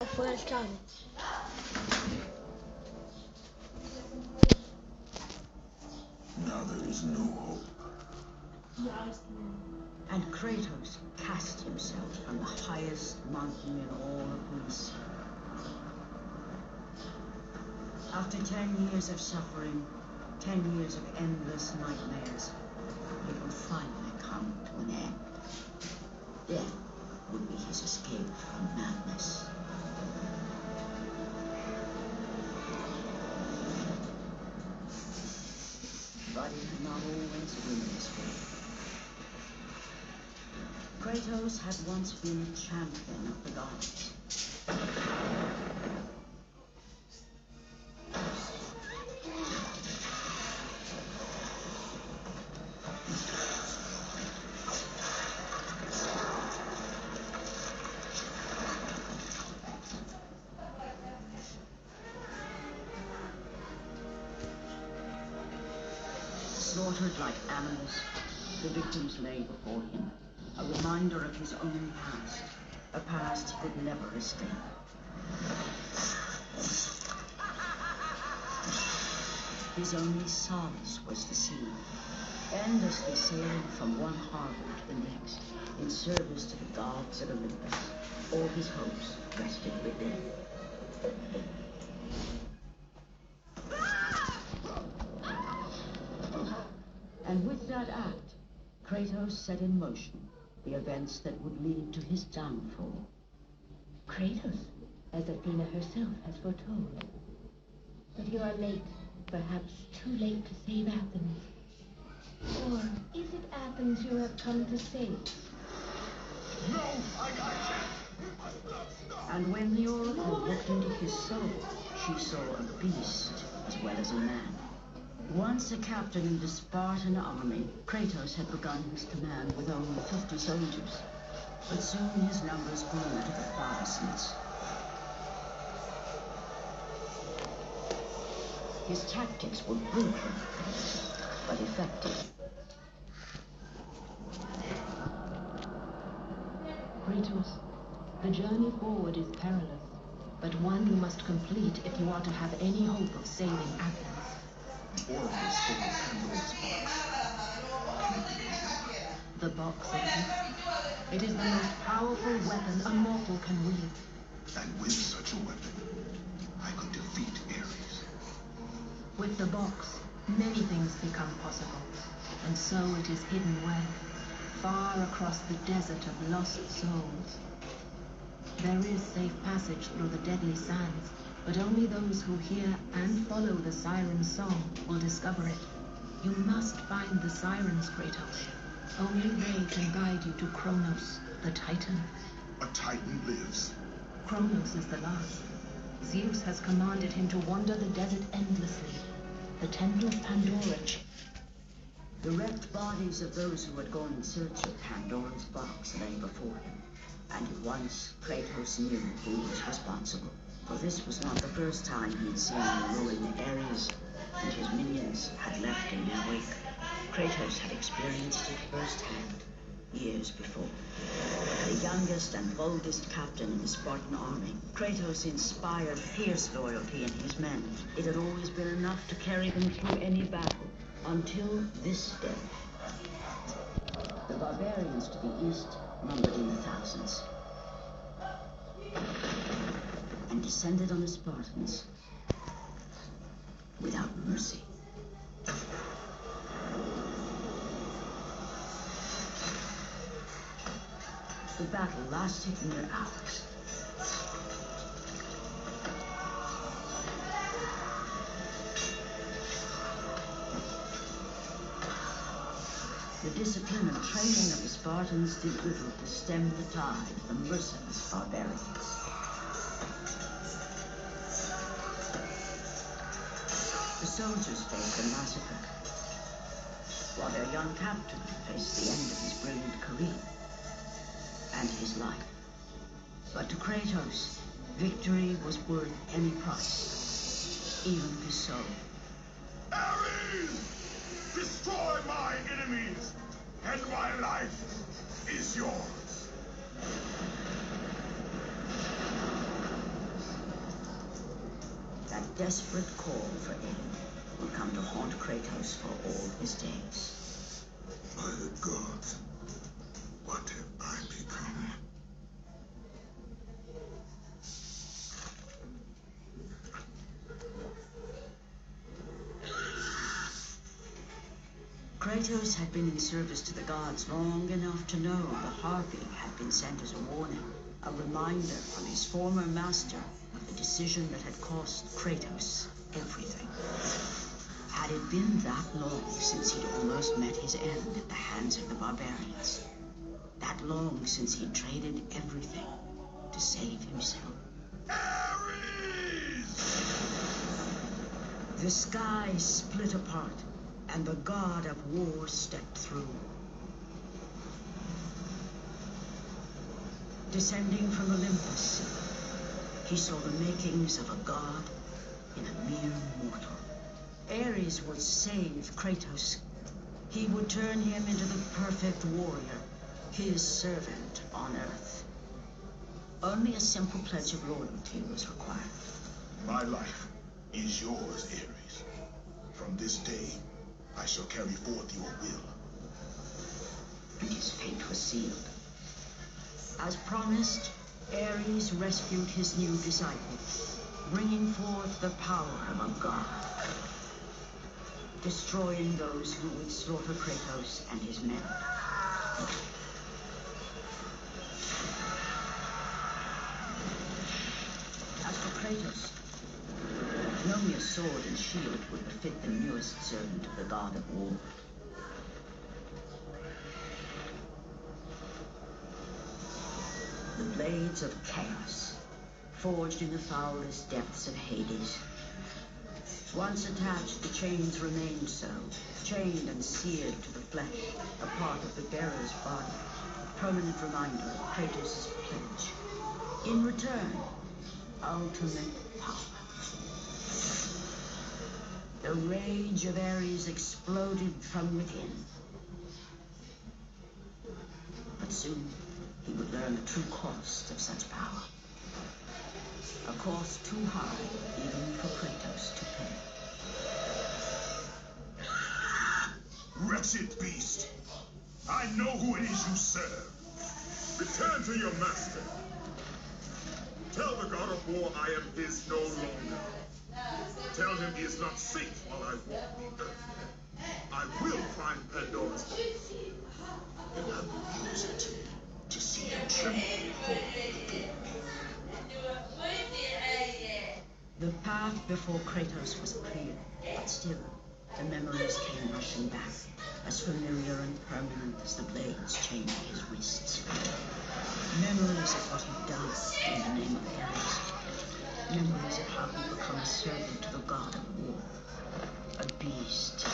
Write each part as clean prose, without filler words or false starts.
Fuera started. Now there is no hope. And Kratos cast himself from the highest mountain in all of Greece. After 10 years of suffering, 10 years of endless nightmares, it would finally come to an end. Death would be his escape from madness. But it had not always been this way. Kratos had once been a champion of the gods. Slaughtered like animals, the victims lay before him, a reminder of his own past, a past he could never escape. His only solace was the sea, endlessly sailing from one harbor to the next, in service to the gods of Olympus. All his hopes rested within. And with that act, Kratos set in motion the events that would lead to his downfall. Kratos, as Athena herself has foretold. But you are late, perhaps too late to save Athens. Or is it Athens you have come to save? No, I can't. And when the oracle looked into his soul, she saw a beast as well as a man. Once a captain in the Spartan army, Kratos had begun his command with only 50 soldiers. But soon his numbers grew to the thousands. His tactics were brutal, but effective. Kratos, the journey forward is perilous, but one you must complete if you are to have any hope of saving Athens. The oracle spoke of Pandora's box. The box exists. It is the most powerful weapon a mortal can wield. And with such a weapon, I could defeat Ares. With the box, many things become possible. And so it is hidden where? Far across the desert of lost souls. There is safe passage through the deadly sands, but only those who hear and follow the siren's song will discover it. You must find the sirens, Kratos. Only they can guide you to Kronos, the Titan. A Titan lives. Kronos is the last. Zeus has commanded him to wander the desert endlessly. The Temple of Pandora. The wrecked bodies of those who had gone in search of Pandora's box lay before him. And at once, Kratos knew who was responsible. For this was not the first time he had seen the ruin Ares and his minions had left in their wake. Kratos had experienced it firsthand, years before. The youngest and boldest captain in the Spartan army, Kratos inspired fierce loyalty in his men. It had always been enough to carry them through any battle, until this day. The barbarians to the east numbered in the thousands, and descended on the Spartans without mercy. The battle lasted near hours. The discipline and training of the Spartans did little to stem the tide of the merciless barbarians. The soldiers faced a massacre, while their young captain faced the end of his brilliant career and his life. But to Kratos, victory was worth any price, even his soul. Ares! Destroy my enemies, and my life is yours. desperate call for aid would come to haunt Kratos for all his days. By the gods, what have I become? Kratos had been in service to the gods long enough to know the Harpy had been sent as a warning, a reminder from his former master of the decision that had cost Kratos everything. Had it been that long since he'd almost met his end at the hands of the barbarians? That long since he'd traded everything to save himself? Ares! The sky split apart, and the god of war stepped through. Descending from Olympus, he saw the makings of a god in a mere mortal. Ares would save Kratos. He would turn him into the perfect warrior, his servant on Earth. Only a simple pledge of loyalty was required. My life is yours, Ares. From this day, I shall carry forth your will. And his fate was sealed. As promised, Ares rescued his new disciple, bringing forth the power of a god, destroying those who would slaughter Kratos and his men. As for Kratos, only a sword and shield would befit the newest servant of the god of war. The blades of chaos, forged in the foulest depths of Hades. Once attached, the chains remained so, chained and seared to the flesh, a part of the bearer's body, a permanent reminder of Kratos' pledge. In return, ultimate power. The rage of Ares exploded from within. But soon, he would learn the true cost of such power. A cost too high even for Kratos to pay. Wretched beast! I know who it is you serve. Return to your master. Tell the god of war I am his no longer. Tell him he is not safe while I walk the earth. I will find Pandora's box, and I will use it to see him tremble before the door. The path before Kratos was clear, but still, the memories came rushing back, as familiar and permanent as the blades chained his wrists. Memories of what he'd done in the name of Ares. Memories of how he'd become a servant to the god of war. A beast,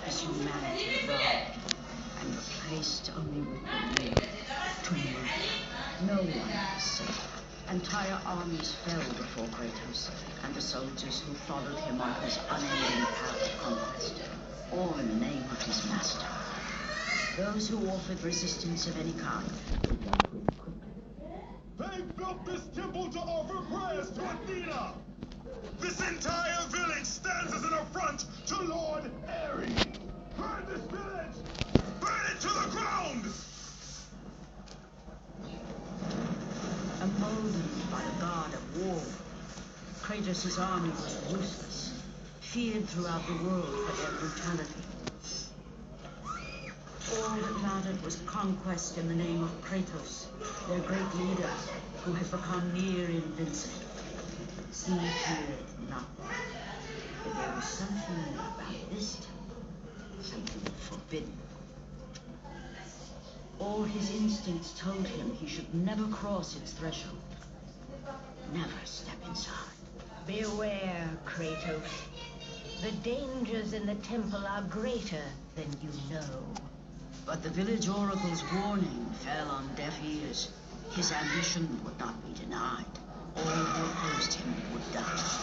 his humanity robbed and replaced only with the will to murder. No one was safe. Entire armies fell before Kratos and the soldiers who followed him on his unending path of conquest, all in the name of his master. Those who offered resistance of any kind were dealt with quickly. They built this temple to offer prayers to Athena! This entire village stands as an affront to Lord Ares! Burn this village! Burn it to the ground! Emboldened by the god of war, Kratos' army was ruthless, feared throughout the world for their brutality. All that mattered was conquest in the name of Kratos, their great leader, who had become near invincible. He feared nothing. But there was something about this temple, something forbidden. All his instincts told him he should never cross its threshold. Never step inside. Beware, Kratos. The dangers in the temple are greater than you know. But the village oracle's warning fell on deaf ears. His ambition would not be denied. All who opposed him would die.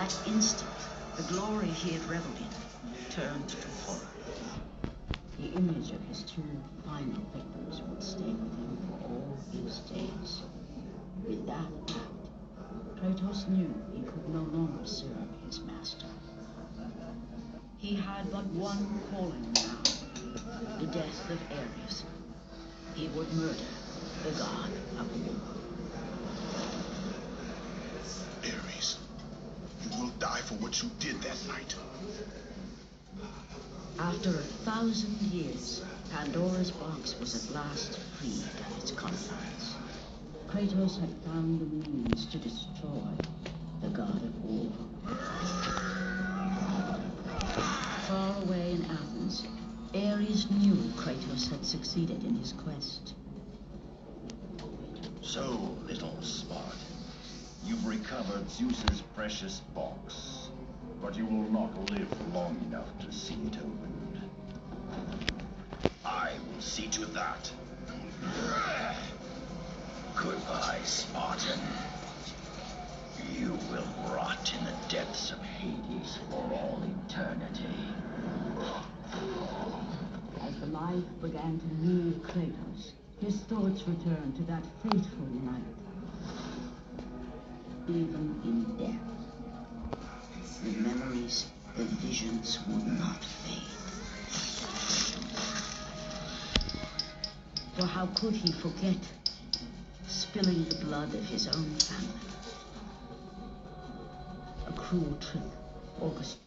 that instant, the glory he had reveled in turned to horror. The image of his two final victims would stay with him for all his days. With that act, Kratos knew he could no longer serve his master. He had but one calling now, the death of Ares. He would murder the god of war. Ares, you will die for what you did that night. After 1,000 years, Pandora's box was at last freed of its confines. Kratos had found the means to destroy the god of war. Far away in Athens, Ares knew Kratos had succeeded in his quest. So, little Spartan, you've recovered Zeus's precious box, but you will not live long enough to see it opened. I will see to that. Goodbye, Spartan. You will rot in the depths of Hades for all eternity. As the life began to leave Kratos, his thoughts returned to that fateful night. Even in death, the memories, the visions would not fade. For how could he forget spilling the blood of his own family? A cruel trick orchestrated